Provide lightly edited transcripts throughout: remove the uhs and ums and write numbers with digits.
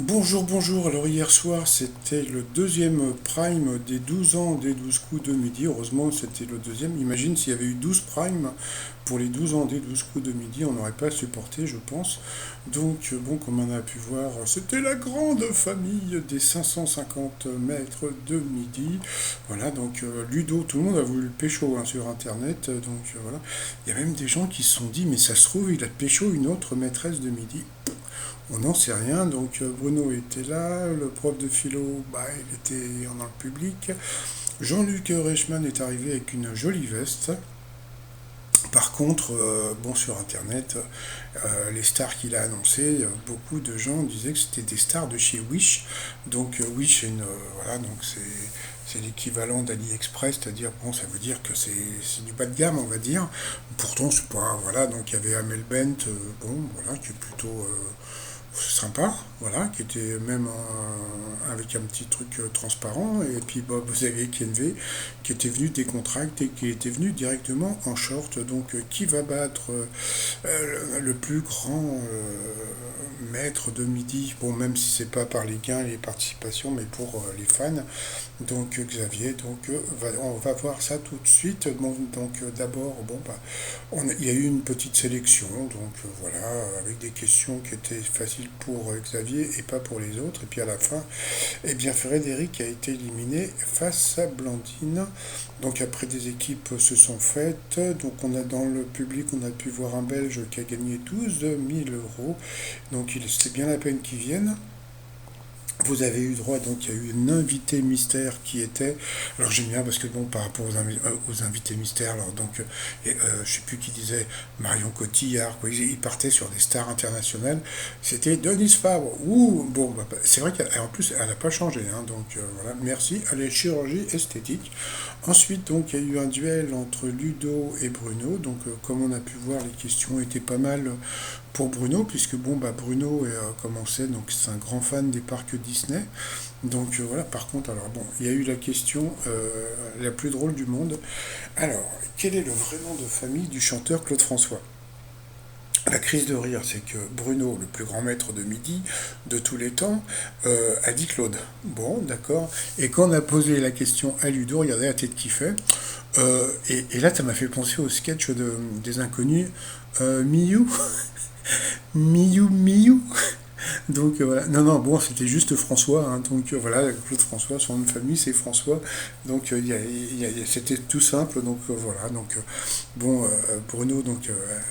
Bonjour, bonjour. Alors hier soir, c'était le deuxième prime des 12 ans des 12 coups de midi. Heureusement, c'était le deuxième. Imagine s'il y avait eu 12 primes pour les 12 ans des 12 coups de midi, on n'aurait pas supporté, je pense. Donc, bon, comme on a pu voir, c'était la grande famille des 550 mètres de midi. Voilà, donc Ludo, tout le monde a voulu le pécho hein, sur Internet. Donc voilà, il y a même des gens qui se sont dit, mais ça se trouve, il a pécho une autre maîtresse de midi. On n'en sait rien, donc Bruno était là, le prof de philo, bah, il était dans le public. Jean-Luc Reichmann est arrivé avec une jolie veste. Par contre, bon, sur Internet, les stars qu'il a annoncées, beaucoup de gens disaient que c'était des stars de chez Wish. Donc Wish, voilà, donc c'est l'équivalent d'AliExpress, c'est-à-dire, bon, ça veut dire que c'est du bas de gamme, on va dire. Pourtant, c'est pas, voilà, donc il y avait Amel Bent, bon, voilà, qui est plutôt sympa, voilà, qui était même avec un petit truc transparent, et puis Bob Xavier Kienvé, qui était venu décontracté et qui était venu directement en short. Donc, qui va battre le plus grand maître de midi, bon, même si c'est pas par les gains et les participations, mais pour les fans. Donc, Xavier, donc, on va voir ça tout de suite. Bon, donc, d'abord, bon, bah, il y a eu une petite sélection, donc voilà, avec des questions qui étaient faciles pour Xavier et pas pour les autres. Et puis à la fin, eh bien Frédéric a été éliminé face à Blandine. Donc après des équipes se sont faites, donc on a dans le public, on a pu voir un Belge qui a gagné 12 000 euros. Donc c'était bien la peine qu'il vienne. Vous avez eu droit, donc il y a eu une invitée mystère qui était. Alors j'aime bien parce que bon, par rapport aux invités mystères, alors donc, je sais plus qui disait Marion Cotillard, quoi, ils partaient sur des stars internationales. C'était Denise Fabre. Ouh, bon, bah, c'est vrai qu'en plus, elle n'a pas changé, hein, donc voilà, merci. Allez, chirurgie esthétique. Ensuite, donc, il y a eu un duel entre Ludo et Bruno. Donc, comme on a pu voir, les questions étaient pas mal pour Bruno, puisque bon, bah, Bruno, comme on sait, donc c'est un grand fan des parcs Disney. Donc voilà, par contre, alors bon, il y a eu la question la plus drôle du monde. Alors, quel est le vrai nom de famille du chanteur Claude François? La crise de rire, c'est que Bruno, le plus grand maître de midi de tous les temps, a dit Claude. Bon, d'accord. Et quand on a posé la question à Ludo, regardez la tête qu'il fait. Et là, ça m'a fait penser au sketch des inconnus. Miou, Miou, Miou. Donc voilà, non, non, bon, c'était juste François, hein, donc voilà, Claude François, son nom de famille c'est François, donc c'était tout simple, donc voilà, donc bon, Bruno donc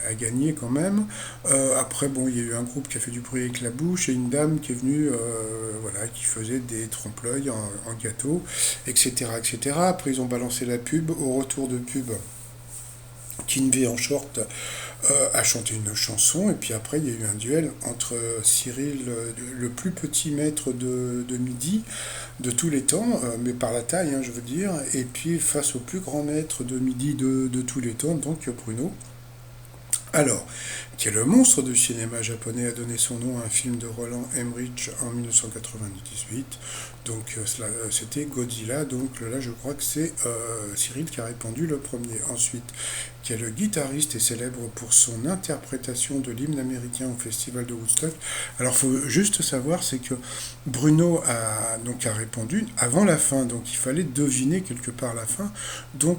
a gagné quand même. Après, bon, il y a eu un groupe qui a fait du bruit avec la bouche et une dame qui est venue, voilà, qui faisait des trompe-l'œil en gâteau, etc., etc. Après, ils ont balancé la pub, au retour de pub. Kinvey en short a chanté une chanson, et puis après il y a eu un duel entre Cyril, le plus petit maître de midi de tous les temps, mais par la taille, hein, je veux dire, et puis face au plus grand maître de midi de tous les temps, donc Bruno. Alors, quel monstre du cinéma japonais a donné son nom à un film de Roland Emmerich en 1998. Donc c'était Godzilla. Donc là je crois que c'est Cyril qui a répondu le premier. Ensuite, quel guitariste est célèbre pour son interprétation de l'hymne américain au festival de Woodstock. Alors il faut juste savoir, c'est que Bruno a répondu avant la fin, donc il fallait deviner quelque part la fin. Donc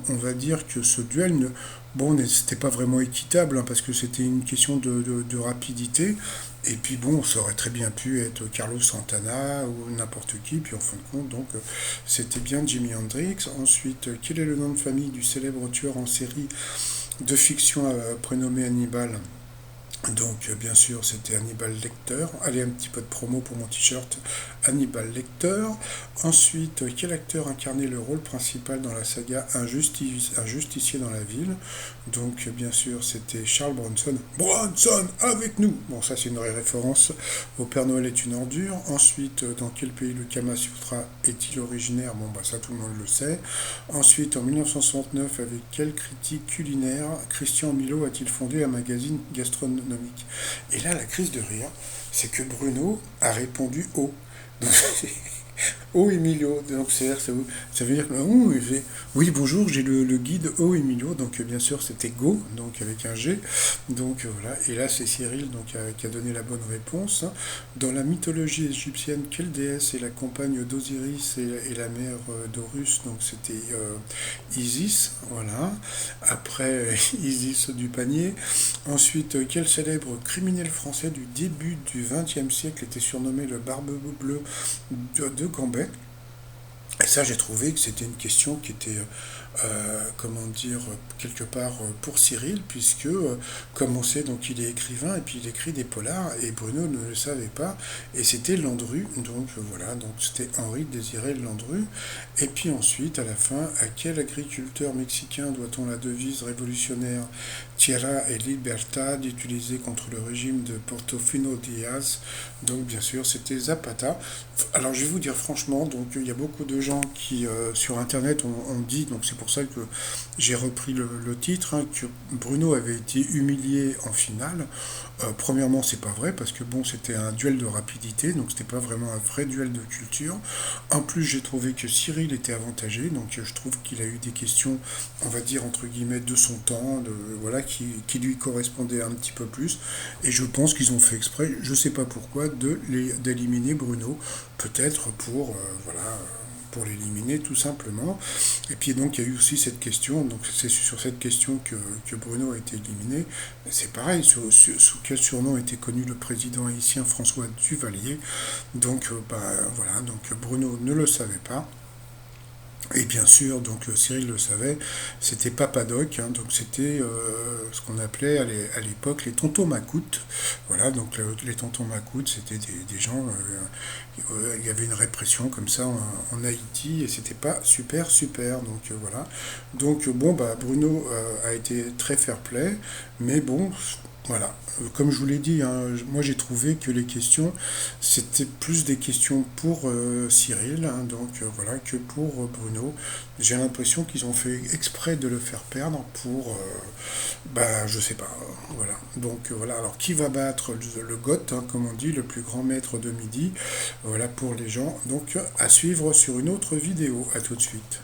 on va dire que ce duel ne, bon, c'était pas vraiment équitable, hein, parce que c'était une question de rapidité. Et puis bon, ça aurait très bien pu être Carlos Santana ou n'importe qui. Puis en fin de compte, donc c'était bien Jimi Hendrix. Ensuite, quel est le nom de famille du célèbre tueur en série de fiction prénommé Hannibal? Donc, bien sûr, c'était Hannibal Lecter. Allez, un petit peu de promo pour mon t-shirt Hannibal Lecter. Ensuite, quel acteur incarnait le rôle principal dans la saga Un justicier dans la ville? Donc, bien sûr, c'était Charles Bronson. Bronson, avec nous! Bon, ça, c'est une référence au Père Noël est une ordure. Ensuite, dans quel pays le Kama Sutra est-il originaire? Bon, bah, ça, tout le monde le sait. Ensuite, en 1969, avec quel critique culinaire Christian Milo a-t-il fondé un magazine gastronomique? Et là, la crise de rire, c'est que Bruno a répondu au. Donc, Oh Emilio, donc ça veut dire que oui bonjour, j'ai le guide Oh Emilio, donc bien sûr c'était Go, donc avec un G, donc voilà, et là c'est Cyril donc qui a donné la bonne réponse. Dans la mythologie égyptienne, quelle déesse est la compagne d'Osiris et la mère d'Horus? Donc c'était Isis, voilà. Après Isis du panier. Ensuite, quel célèbre criminel français du début du XXe siècle était surnommé le Barbe Bleue de Gambette? Et ça, j'ai trouvé que c'était une question qui était, comment dire, quelque part pour Cyril, puisque, comme on sait, donc il est écrivain et puis il écrit des polars, et Bruno ne le savait pas, et c'était Landru, donc voilà, donc c'était Henri Désiré Landru. Et puis ensuite, à la fin, à quel agriculteur mexicain doit-on la devise révolutionnaire Tierra et Libertad, utilisée contre le régime de Portofino Diaz? Donc bien sûr, c'était Zapata. Alors je vais vous dire franchement, donc il y a beaucoup de gens qui sur internet ont dit, donc c'est pour ça que j'ai repris le titre, hein, que Bruno avait été humilié en finale. Premièrement, c'est pas vrai parce que bon, c'était un duel de rapidité, donc c'était pas vraiment un vrai duel de culture. En plus, j'ai trouvé que Cyril était avantagé, donc je trouve qu'il a eu des questions, on va dire entre guillemets de son temps, voilà, qui lui correspondaient un petit peu plus. Et je pense qu'ils ont fait exprès, je sais pas pourquoi, d'éliminer Bruno, peut-être pour voilà pour l'éliminer tout simplement. Et puis donc il y a eu aussi cette question, donc c'est sur cette question que Bruno a été éliminé. C'est pareil, sous quel surnom était connu le président haïtien François Duvalier. Donc bah, voilà, donc Bruno ne le savait pas. Et bien sûr, donc Cyril le savait, c'était Papadoc, hein, donc c'était ce qu'on appelait à l'époque les tontons macoutes. Voilà, donc les tontons macoutes, c'était des gens, il y avait une répression comme ça en Haïti et c'était pas super super. Donc voilà. Donc bon, bah Bruno a été très fair-play, mais bon, voilà. Comme je vous l'ai dit, hein, moi j'ai trouvé que les questions, c'était plus des questions pour Cyril, hein, donc voilà, que pour Bruno. J'ai l'impression qu'ils ont fait exprès de le faire perdre pour, bah, je sais pas, voilà. Donc voilà. Alors qui va battre le GOAT, hein, comme on dit, le plus grand maître de midi, voilà pour les gens. Donc à suivre sur une autre vidéo. À tout de suite.